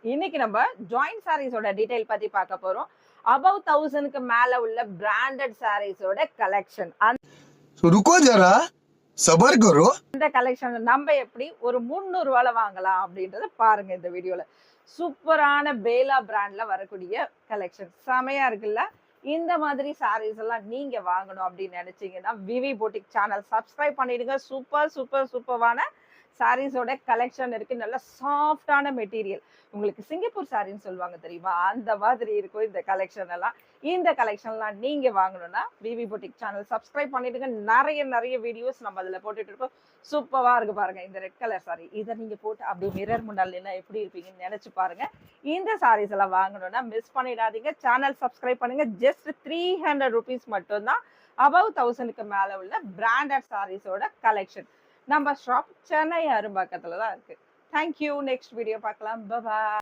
இன்னைக்கு நம்ம joint சாரீஸோட detail பத்தி பார்க்க போறோம். above 1000க்கு மேல உள்ள பிராண்டட் சாரீஸோட கலெக்ஷன். रुको जरा सबर करो. அந்த கலெக்ஷன் நம்ம எப்படி ஒரு 300 ரூபாயில வாங்கலாம் அப்படின்றத பாருங்க இந்த வீடியோல. சூப்பரான பேலா பிராண்ட்ல வரக்கூடிய கலெக்ஷன் செமையா இருக்குல்ல. இந்த மாதிரி சாரீஸ் எல்லாம் நீங்க வாங்கணும் அப்படின்னு நினைச்சீங்கன்னா விவி பொட்டிக் சேனல் சப்ஸ்கிரைப் பண்ணிடுங்க. சூப்பர் சூப்பர் சூப்பரான சாரீஸோட கலெக்ஷன் இருக்கு. நல்ல சாஃப்டான மெட்டீரியல். உங்களுக்கு சிங்கப்பூர் சாரின்னு சொல்லுவாங்க தெரியுமா, அந்த மாதிரி இருக்கும் இந்த கலெக்ஷன் எல்லாம். இந்த கலெக்ஷன்லாம் நீங்க வாங்கணும்னா விவி பொட்டிக் சேனல் சப்ஸ்கிரைப் பண்ணிடுங்க. நிறைய வீடியோஸ் நம்ம அதுல போட்டுட்டு இருக்கோம். சூப்பரா இருக்கு பாருங்க இந்த ரெட் கலர் சாரி. இதை நீங்க போட்டு அப்படியே மிரர் முன்னாள் என்ன எப்படி இருப்பீங்கன்னு நினைச்சு பாருங்க. இந்த சாரீஸ் எல்லாம் வாங்கணும்னா மிஸ் பண்ணிடாதீங்க. சேனல் சப்ஸ்கிரைப் பண்ணுங்க. ஜஸ்ட் 300 rupees மட்டும்தான். above 1000க்கு மேல உள்ள பிராண்டட் சாரீஸோட கலெக்ஷன். நம்ம ஷாப் சென்னை அரும்பாக்கத்துல தான் இருக்கு. தேங்க்யூ. நெக்ஸ்ட் வீடியோ பார்க்கலாம். பாய்.